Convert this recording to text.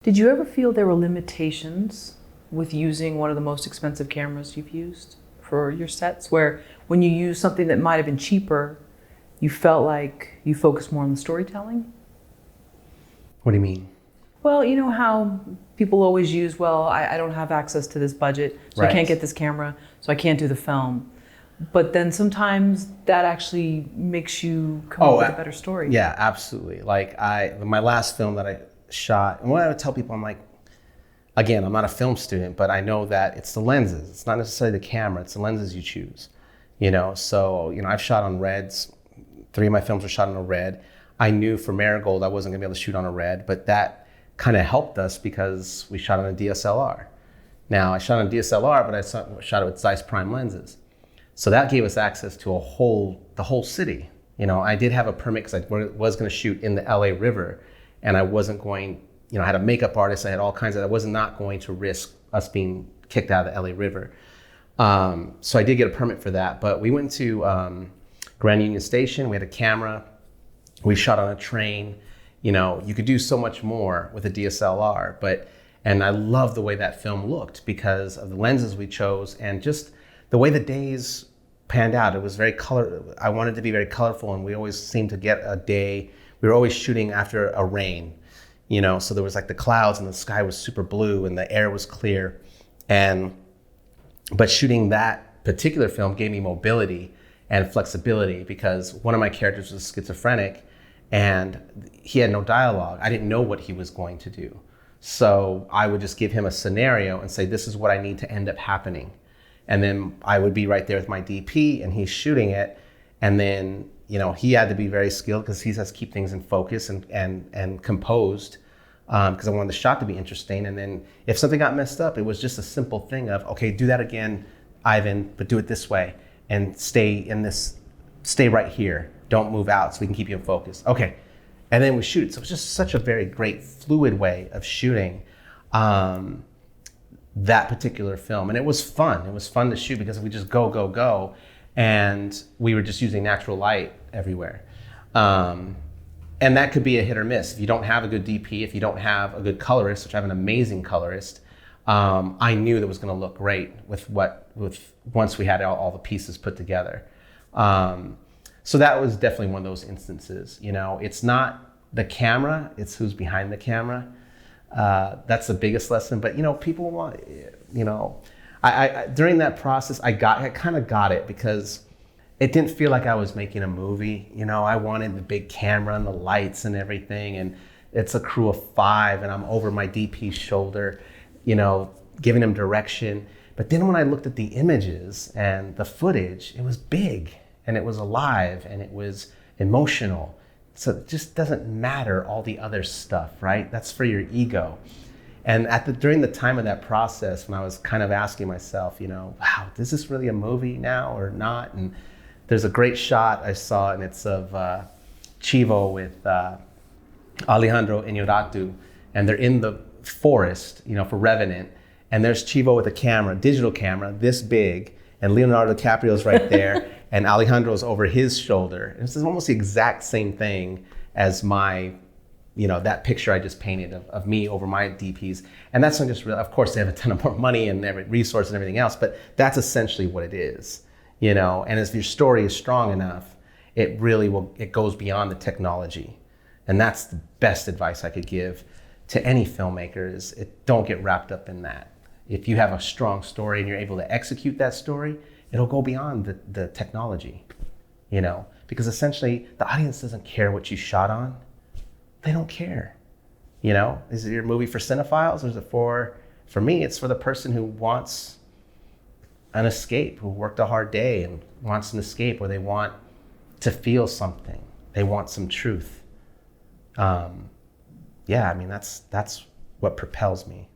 Did you ever feel there were limitations with using one of the most expensive cameras you've used for your sets, where when you use something that might have been cheaper, you felt like you focused more on the storytelling? What do you mean? Well, you know how people always use, well, I don't have access to this budget, so I can't get this camera, so I can't do the film. But then sometimes that actually makes you come up with a better story. Yeah, absolutely. Like my last film that I shot, and what I would tell people, I'm like, again, I'm not a film student, but I know that it's the lenses. It's not necessarily the camera, it's the lenses you choose. So, I've shot on reds. 3 of my films were shot on a red. I knew for Marigold I wasn't gonna be able to shoot on a red, but that kind of helped us because we shot on a DSLR. Now, I shot on a DSLR, but I shot it with Zeiss Prime lenses. So that gave us access to the whole city. I did have a permit because I was going to shoot in the LA River, and I wasn't going, I had a makeup artist, I had all kinds of, I was not going to risk us being kicked out of the LA River. So I did get a permit for that, but we went to Grand Union Station, we had a camera, we shot on a train. You could do so much more with a DSLR, and I love the way that film looked because of the lenses we chose and just the way the days panned out. It was very I wanted to be very colorful, and we always seemed to get a day. We were always shooting after a rain, so there was like the clouds and the sky was super blue and the air was clear. But shooting that particular film gave me mobility and flexibility because one of my characters was schizophrenic and he had no dialogue. I didn't know what he was going to do. So I would just give him a scenario and say, this is what I need to end up happening. And then I would be right there with my DP and he's shooting it. And then, he had to be very skilled because he has to keep things in focus and composed because I wanted the shot to be interesting. And then if something got messed up, it was just a simple thing of, okay, do that again, Ivan, but do it this way and stay right here. Don't move out so we can keep you in focus. Okay. And then we shoot. So it was just such a very great fluid way of shooting that particular film. And it was fun. It was fun to shoot because we just go. And we were just using natural light everywhere. And that could be a hit or miss. If you don't have a good DP, if you don't have a good colorist, which I have an amazing colorist, I knew that was gonna look great with once we had all the pieces put together. So that was definitely one of those instances. It's not the camera, it's who's behind the camera. That's the biggest lesson. But people want, I during that process, I kind of got it because it didn't feel like I was making a movie. I wanted the big camera and the lights and everything, and it's a crew of 5, and I'm over my DP's shoulder, giving him direction. But then when I looked at the images and the footage, it was big and it was alive and it was emotional. So it just doesn't matter all the other stuff, right? That's for your ego. And during the time of that process, when I was kind of asking myself, wow, is this really a movie now or not? And there's a great shot I saw, and it's of Chivo with Alejandro Inarritu, and they're in the forest, for Revenant, and there's Chivo with a camera, digital camera, this big, and Leonardo DiCaprio's right there, and Alejandro's over his shoulder. And it's almost the exact same thing as my, that picture I just painted of me over my DPs. And that's not just real. Of course, they have a ton of more money and every resource and everything else, but that's essentially what it is, And if your story is strong enough, it goes beyond the technology. And that's the best advice I could give to any filmmaker is don't get wrapped up in that. If you have a strong story and you're able to execute that story, it'll go beyond the technology, because essentially the audience doesn't care what you shot on. They don't care. Is it your movie for cinephiles, or is it for me, it's for the person who wants an escape, who worked a hard day and wants an escape, or they want to feel something. They want some truth. That's what propels me.